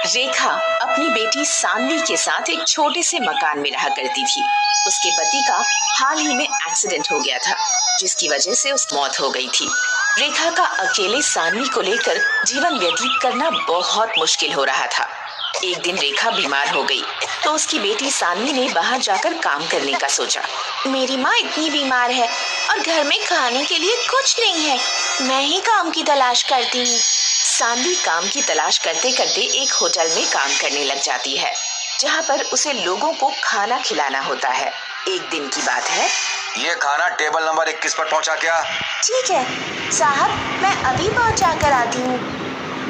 रेखा अपनी बेटी सान्वी के साथ एक छोटे से मकान में रहा करती थी। उसके पति का हाल ही में एक्सीडेंट हो गया था, जिसकी वजह से उसकी मौत हो गई थी। रेखा का अकेले सान्वी को लेकर जीवन व्यतीत करना बहुत मुश्किल हो रहा था। एक दिन रेखा बीमार हो गई तो उसकी बेटी सान्वी ने बाहर जाकर काम करने का सोचा। मेरी माँ इतनी बीमार है और घर में खाने के लिए कुछ नहीं है, मैं ही काम की तलाश करती हूँ। सान्वी काम की तलाश करते करते एक होटल में काम करने लग जाती है, जहाँ पर उसे लोगों को खाना खिलाना होता है। एक दिन की बात है। ये खाना टेबल नंबर 21 पर पहुँचा क्या? ठीक है साहब, मैं अभी पहुँचा कर आती हूँ।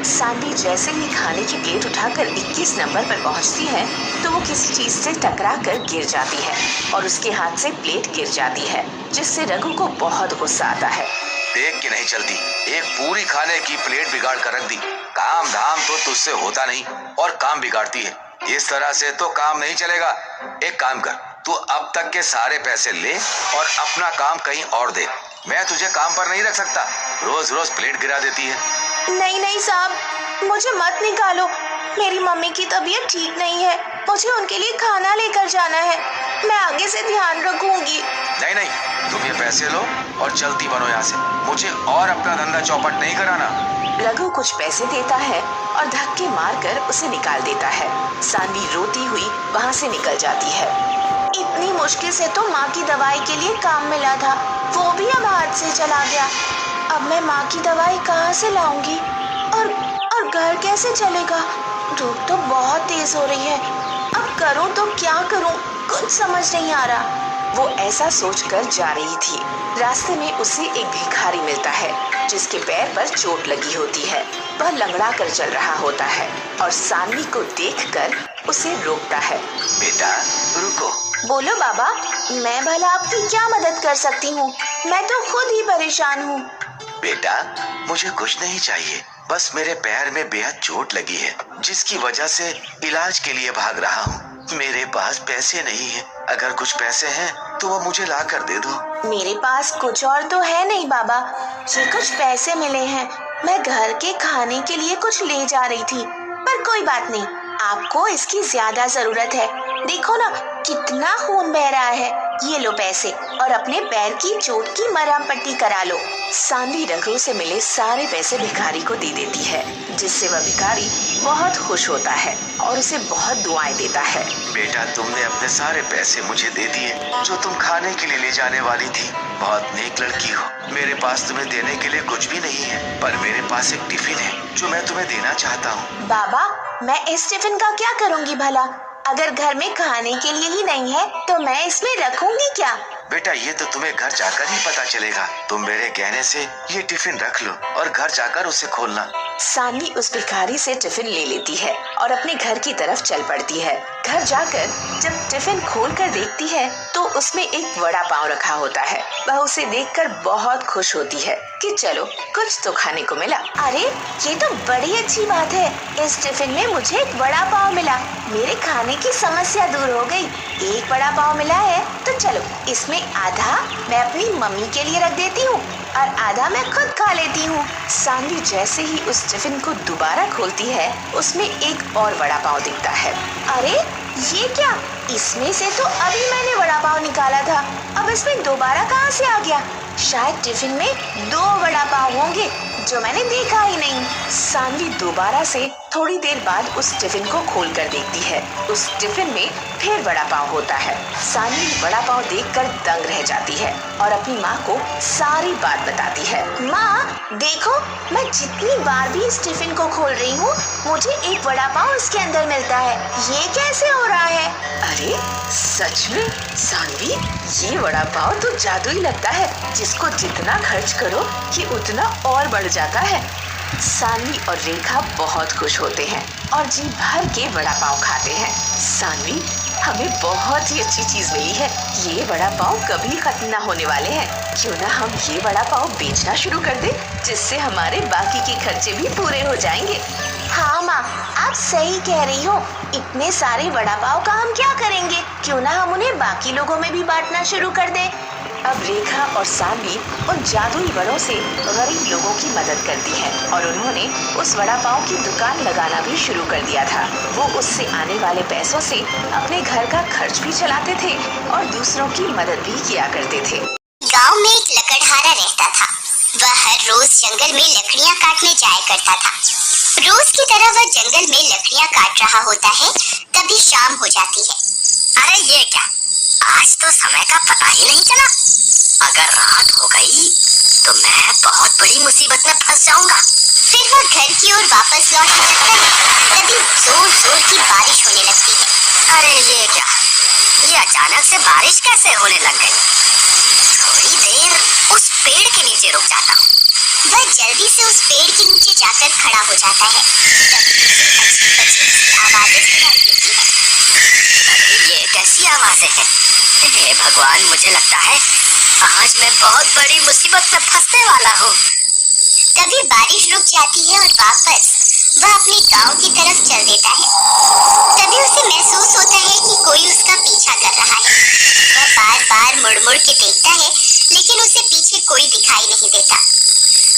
सान्वी जैसे ही खाने की प्लेट उठाकर 21 नंबर पर पहुंचती है तो वो किसी चीज से टकराकर गिर जाती है और उसके हाथ से प्लेट गिर जाती है, जिससे रघु को बहुत गुस्सा आता है। देख के नहीं चलती, एक पूरी खाने की प्लेट बिगाड़ कर रख दी। काम धाम तो तुझसे होता नहीं और काम बिगाड़ती है। इस तरह से तो काम नहीं चलेगा। एक काम कर, तू अब तक के सारे पैसे ले और अपना काम कहीं और दे। मैं तुझे काम पर नहीं रख सकता, रोज रोज प्लेट गिरा देती है। नहीं नहीं साहब, मुझे मत निकालो। मेरी मम्मी की तबीयत ठीक नहीं है, मुझे उनके लिए खाना लेकर जाना है। मैं आगे से ध्यान रखूंगी। नहीं नहीं, तुम ये पैसे लो और चलती बनो यहाँ से। मुझे और अपना धंधा चौपट नहीं कराना। रघु कुछ पैसे देता है और धक्के मारकर उसे निकाल देता है। सान्वी रोती हुई वहाँ से निकल जाती है। इतनी मुश्किल से तो माँ की दवाई के लिए काम मिला था, वो भी अब हाथ से चला गया। अब मैं माँ की दवाई कहाँ से लाऊंगी और घर कैसे चलेगा? धूप तो बहुत तेज हो रही है। अब करूँ तो क्या करूँ, कुछ समझ नहीं आ रहा। वो ऐसा सोचकर जा रही थी। रास्ते में उसे एक भिखारी मिलता है, जिसके पैर पर चोट लगी होती है। वह लंगड़ा कर चल रहा होता है और सान्वी को देखकर उसे रोकता है। बेटा रुको। बोलो बाबा, मैं भला आपकी क्या मदद कर सकती हूँ? मैं तो खुद ही परेशान हूँ। बेटा मुझे कुछ नहीं चाहिए, बस मेरे पैर में बेहद चोट लगी है, जिसकी वजह से इलाज के लिए भाग रहा हूँ। मेरे पास पैसे नहीं है, अगर कुछ पैसे हैं तो वो मुझे ला कर दे दो। मेरे पास कुछ और तो है नहीं बाबा, ये कुछ पैसे मिले हैं। मैं घर के खाने के लिए कुछ ले जा रही थी, पर कोई बात नहीं, आपको इसकी ज्यादा जरूरत है। देखो ना कितना खून बह रहा है। ये लो पैसे और अपने पैर की चोट की मरहम पट्टी करा लो। सान्वी रघु से मिले सारे पैसे भिखारी को दे देती है, जिससे वह भिखारी बहुत खुश होता है और उसे बहुत दुआएं देता है। बेटा तुमने अपने सारे पैसे मुझे दे दिए जो तुम खाने के लिए ले जाने वाली थी। बहुत नेक लड़की हो। मेरे पास तुम्हें देने के लिए कुछ भी नहीं है, पर मेरे पास एक टिफिन है जो मैं तुम्हें देना चाहता हूँ। बाबा, मैं इस टिफिन का क्या करूँगी भला? अगर घर में खाने के लिए ही नहीं है तो मैं इसमें रखूंगी क्या? बेटा ये तो तुम्हें घर जाकर ही पता चलेगा। तुम मेरे कहने से ये टिफिन रख लो और घर जाकर उसे खोलना। सान्वी उस भिखारी से टिफिन ले लेती है और अपने घर की तरफ चल पड़ती है। घर जाकर जब टिफिन खोलकर देखती है तो उसमें एक वड़ा पाव रखा होता है। वह उसे देखकर बहुत खुश होती है कि चलो कुछ तो खाने को मिला। अरे ये तो बड़ी अच्छी बात है, इस टिफिन में मुझे एक वड़ा पाव मिला। मेरे खाने की समस्या दूर हो गई। एक वड़ा पाव मिला है तो चलो इसमें आधा मैं अपनी मम्मी के लिए रख देती हूँ और आधा मैं खुद खा लेती हूँ। सान्वी जैसे ही उस टिफिन को दोबारा खोलती है, उसमें एक और वड़ा पाव दिखता है। अरे ये क्या? इसमें से तो अभी मैंने वड़ा पाव निकाला था, अब इसमें दोबारा कहाँ से आ गया? शायद टिफिन में 2 वड़ा पाव होंगे जो मैंने देखा ही नहीं। सान्वी दोबारा से थोड़ी देर बाद उस टिफिन को खोलकर देखती है। उस टिफिन में फिर वड़ा पाव होता है। सान्वी वड़ा पाव देखकर दंग रह जाती है और अपनी माँ को सारी बात बताती है। माँ देखो, मैं जितनी बार भी इस टिफिन को खोल रही हूँ मुझे एक वड़ा पाव इसके अंदर मिलता है। ये कैसे हो रहा है? अरे सच में सान्वी, ये वड़ा पाव तो जादू ही लगता है। जिसको जितना खर्च करो ये उतना और बढ़ जाता है। सान्वी और रेखा बहुत खुश होते हैं और जी भर के वड़ा पाव खाते हैं। सान्वी, हमें बहुत ही अच्छी चीज मिली है। ये वड़ा पाव कभी खत्म ना होने वाले हैं। क्यों ना हम ये वड़ा पाव बेचना शुरू कर दें, जिससे हमारे बाकी के खर्चे भी पूरे हो जाएंगे। हाँ माँ, आप सही कह रही हो। इतने सारे वड़ा पाव का हम क्या करेंगे? क्यों ना हम उन्हें बाकी लोगों में भी बांटना शुरू कर दें। अब रेखा और सानवी उन जादुई वड़ों से गरीब लोगों की मदद करती है और उन्होंने उस वड़ा पाव की दुकान लगाना भी शुरू कर दिया था। वो उससे आने वाले पैसों से अपने घर का खर्च भी चलाते थे और दूसरों की मदद भी किया करते थे। गांव में एक लकड़हारा रहता था। वह हर रोज जंगल में लकड़ियां काटने जाया करता था। रोज की तरह वह जंगल में लकड़ियां काट रहा होता है, तभी शाम हो जाती है। अरे ये क्या, आज तो समय का पता ही नहीं चला। अगर रात हो गई तो मैं बहुत बड़ी मुसीबत में फंस जाऊंगा। फिर वह घर की ओर वापस लौटने लगता है, तभी जोर जोर की बारिश होने लगती है। अरे ये क्या, ये अचानक से बारिश कैसे होने लग गई? थोड़ी देर उस पेड़ के नीचे रुक जाता हूँ। वह जल्दी से उस पेड़ के नीचे जाकर खड़ा हो जाता है। तभी उसे आवाजें सुनाई देती हैं। अरे ये कैसी आवाजें हैं? हे भगवान, मुझे लगता है आज मैं बहुत बड़ी मुसीबत में फंसने वाला हूँ। तभी बारिश रुक जाती है और वापस वह अपने गांव की तरफ चल देता है। तभी उसे महसूस होता है कि कोई उसका पीछा कर रहा है। वह बार बार मुड़ मुड़ के देखता है, लेकिन उसे पीछे कोई दिखाई नहीं देता।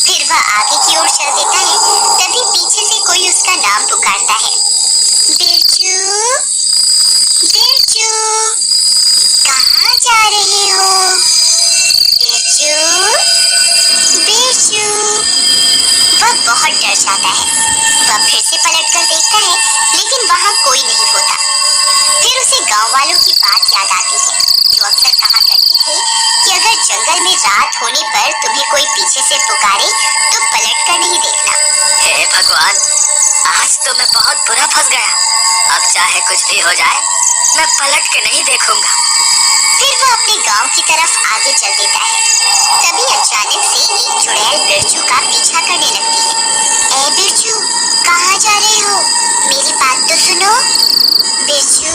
फिर वह आगे की ओर चल देता है, तभी पीछे से कोई उसका नाम पुकारता है। बिरजू, बिरजू, कहाँ जा रहे हो? बिरजू, बिरजू। वह बहुत डर जाता है। वह फिर से पलट कर देखता है, लेकिन वहाँ कोई नहीं होता। फिर उसे गांव वालों की बात याद आती है, जो अक्सर कहा करते थे कि अगर जंगल में रात होने पर तुम्हें कोई पीछे से पुकारे तो पलट कर नहीं देखना। हे भगवान, आज तो मैं बहुत बुरा फंस गया। अब चाहे कुछ भी हो जाए, मैं पलट के नहीं देखूंगा। फिर वह अपने गांव की तरफ आगे चल देता है। तभी अचानक से एक चुड़ैल बिरजू का पीछा करने लगती है। ए बिरजू, कहाँ जा रहे हो? मेरी बात तो सुनो। बिरजू,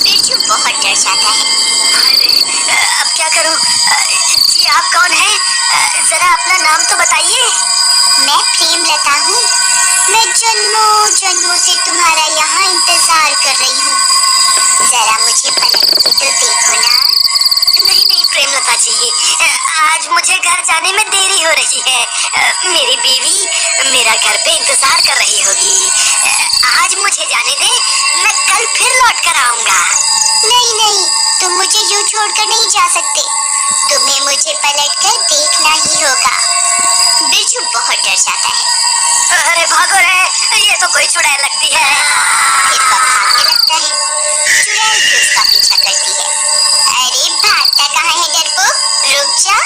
बिरजू बहुत डर जाता है। अरे अब क्या करूं? जी आप कौन हैं? जरा अपना नाम तो बताइए। मैं प्रेमलता हूँ। मैं जन्मों जन्मों से तुम्हारा यहाँ इंतजार कर रही हूँ। जरा मुझे पलट के तो देखो ना। नहीं नहीं प्रेमलता जी, आज मुझे घर जाने में देरी हो रही है। मेरी बीवी मेरा घर पे इंतजार कर रही होगी। आज मुझे जाने दे, मैं कल फिर लौट कर आऊंगा। नहीं नहीं, तुम मुझे यूं छोड़कर नहीं जा सकते। तुम्हें मुझे पलट कर देखना ही होगा। बिरजू बहुत डर जाता है। अरे भागो रे, ये तो कोई चुड़ैल लगती है। फिर वह भागने लगता है। चुड़ैल भी उसका पीछा करती है। अरे भागता कहाँ है डरपोक? रुक जा,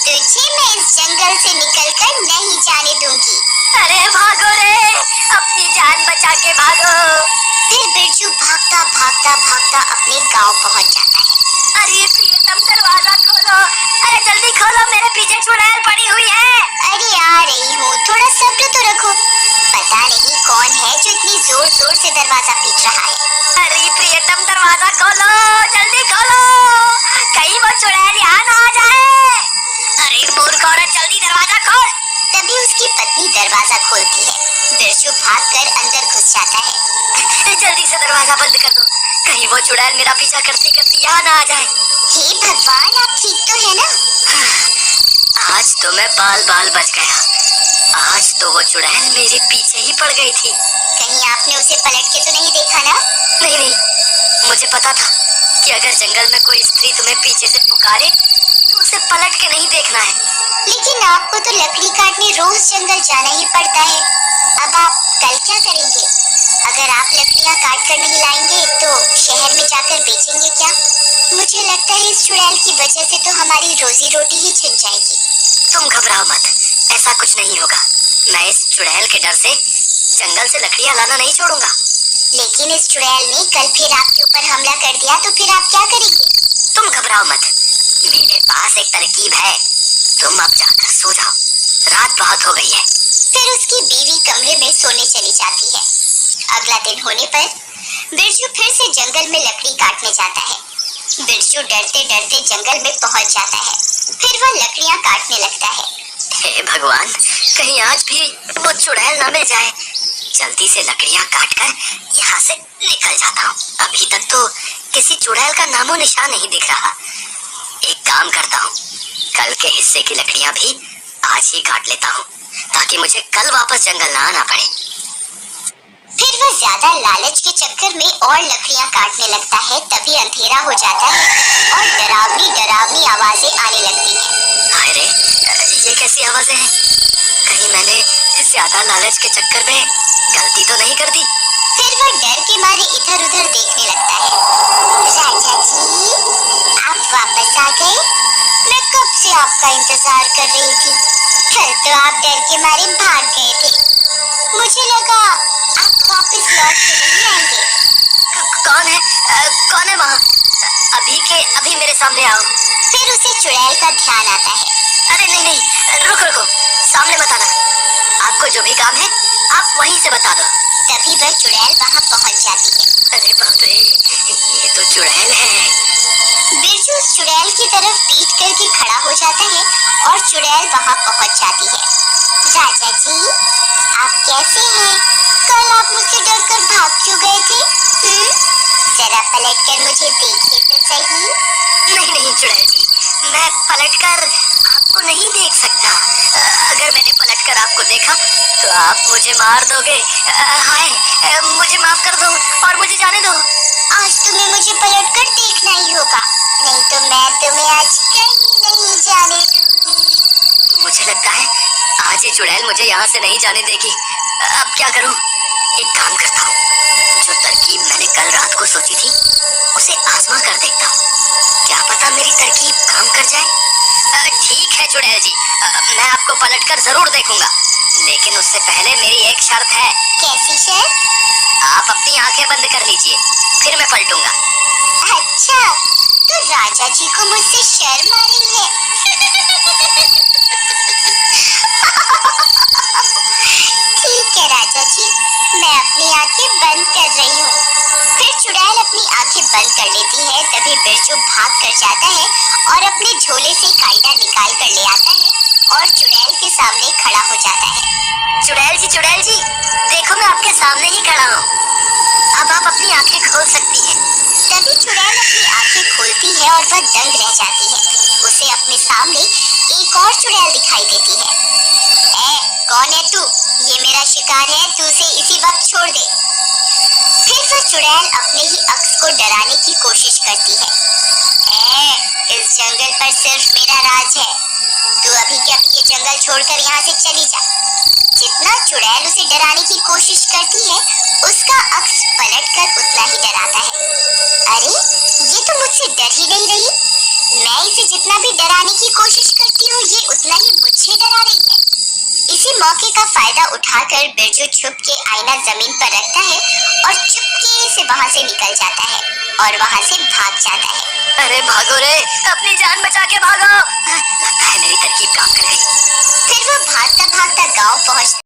तुझे मैं इस जंगल से निकलकर नहीं जाने दूंगी। अरे भागो रे, अपनी जान बचा के भागो। फिर बिरजू भागता भागता भागता अपने गांव पहुंच जाता है। अरे प्रियतम, दरवाजा खोलो। अरे जल्दी खोलो, मेरे पीछे चुड़ैल पड़ी हुई है। अरे आ रही हूँ, थोड़ा सब्र तो रखो। पता नहीं कौन है जो इतनी जोर जोर से दरवाजा पीट रहा है। अरे प्रियतम, दरवाजा खोलो, जल्दी खोलो, कहीं वो चुड़ैल यहाँ ना आ जाए। अरे मूर्ख औरत, जल्दी दरवाजा खोल। तभी उसकी पत्नी दरवाजा खोलती है। बिरजू भागकर अंदर घुस जाता है। जल्दी से दरवाजा बंद कर दो, कहीं वो चुड़ैल मेरा पीछा करते करते यहाँ ना आ जाए। हे भगवान, आप ठीक तो है ना? आज तो मैं बाल बाल बच गया। आज तो वो चुड़ैल मेरे पीछे ही पड़ गई थी। कहीं आपने उसे पलट के तो नहीं देखा ना? नहीं नहीं, मुझे पता था कि अगर जंगल में कोई स्त्री तुम्हें पीछे से पुकारे तो उसे पलट के नहीं देखना है। लेकिन आपको तो लकड़ी काटने रोज जंगल जाना ही पड़ता है। अब आप कल क्या करेंगे? अगर आप लकड़ियाँ काट कर नहीं लाएंगे तो शहर में जाकर बेचेंगे क्या? मुझे लगता है इस चुड़ैल की वजह से तो हमारी रोजी रोटी ही छिन जाएगी। तुम घबराओ मत, ऐसा कुछ नहीं होगा। मैं इस चुड़ैल के डर से जंगल से लकड़ियाँ लाना नहीं छोड़ूंगा। लेकिन इस चुड़ैल ने कल फिर आपके ऊपर हमला कर दिया तो फिर आप क्या करेंगे? तुम घबराओ मत, मेरे पास एक तरकीब है। तुम अब जाकर सो जाओ, रात बहुत हो गई है। फिर उसकी बीवी कमरे में सोने चली जाती है। अगला दिन होने पर बिरजू फिर से जंगल में लकड़ी काटने जाता है। बिरजू डरते डरते जंगल में पहुंच जाता है। फिर वह लकड़ियां काटने लगता है। हे भगवान, कहीं आज भी वो चुड़ैल न मिल जाए। जल्दी से लकड़ियां काटकर यहाँ से निकल जाता हूँ। अभी तक तो किसी चुड़ैल का नामो निशान नहीं दिख रहा। एक काम करता हूँ, कल के हिस्से की लकड़ियाँ भी आज ही काट लेता हूँ ताकि मुझे कल वापस जंगल ना आना पड़े। फिर वह ज्यादा लालच के चक्कर में और लकड़ियाँ काटने लगता है। तभी अंधेरा हो जाता है और डरावनी डरावनी आवाजें आने लगती हैं। हाय रे, ये कैसी आवाजें हैं? कहीं मैंने ज्यादा लालच के चक्कर में गलती तो नहीं कर दी? फिर वह डर के मारे इधर उधर देखने लगता है। राजा जी, आप वापस आ गए? मैं कब से आपका इंतजार कर रही थी। कल तो आप डर के मारे भाग गए थे। मुझे लगा आप वापस लौट के नहीं आएंगे। कौन है वहाँ? अभी मेरे सामने आओ। फिर उसे चुड़ैल का ध्यान आता है। अरे नहीं, रुको, सामने मत आना। आपको जो भी काम है आप वहीं से बता दो। तभी वह चुड़ैल वहाँ पहुँच जाती है। अरे बाप रे, ये तो चुड़ैल है। बिरजू उस चुड़ैल की तरफ पीठ करके खड़ा हो जाता है और चुड़ैल वहाँ पहुँच जाती है। राजा जी, आप कैसे हैं? कल आप मुझसे डरकर भाग क्यों गए थे? जरा पलटकर मुझे देखिए तो सही। नहीं चुड़ैल जी, मैं पलटकर आपको नहीं देख सकता। अगर मैंने पलटकर आपको देखा तो आप मुझे मार दोगे। हाय, मुझे माफ कर दो और मुझे जाने दो। आज तुम्हें मुझे पलटकर देखना ही होगा, नहीं तो मैं तुम्हें आज कहीं नहीं जाने दूंगी। मुझे लगता है आज ये चुड़ैल मुझे यहाँ से नहीं जाने देगी। अब क्या करूँ? एक काम करता हूँ, जो तरकीब मैंने कल रात को सोची थी उसे आजमा कर देखता हूँ। क्या पता मेरी तरकीब काम कर जाए। ठीक है चुड़ैल जी, मैं आपको पलटकर जरूर देखूंगा, लेकिन उससे पहले मेरी एक शर्त है। कैसी शर्त? आप अपनी आंखें बंद कर लीजिए, फिर मैं पलटूंगा। अच्छा, तो राजा जी को मुझसे शर्म आ रही है। ठीक है राजा जी, मैं अपनी आंखें बंद कर रही हूँ। फिर चुड़ैल अपनी आंखें बंद कर लेती है। तभी बिरजू भाग कर जाता है और अपने झोले से कायदा निकाल कर ले आता है और चुड़ैल के सामने खड़ा हो जाता है। चुड़ैल जी, देखो मैं आपके सामने ही खड़ा हूँ। अब आप अपनी आंखें खोल सकती हैं। तभी चुड़ैल अपनी आंखें खोलती है और वह दंग रह जाती है। उसे अपने सामने एक और चुड़ैल दिखाई देती है। कौन है तू? ये मेरा शिकार है, तू उसे इसी वक्त छोड़ दे। फिर वह चुड़ैल अपने ही अक्स को डराने की कोशिश करती है। इस जंगल पर सिर्फ मेरा राज है, तू अभी के अभी ये जंगल छोड़कर यहाँ से चली जा। जितना चुड़ैल उसे डराने की कोशिश करती है, उसका अक्स पलटकर उतना ही डराता है। अरे, ये तो मुझसे डर ही नहीं रही। मैं इसे जितना भी डराने की कोशिश करती हूँ, ये उतना ही मुझे डरा रही है। इसी मौके का फायदा उठाकर बिरजू छुप के आईना जमीन पर रखता है और चुपके से वहाँ से निकल जाता है और वहाँ से भाग जाता है। अरे भागो रे, अपनी जान बचा के भागो। लगता है मेरी तरकीब काम कर गई। फिर वो भागता भागता गांव पहुँचता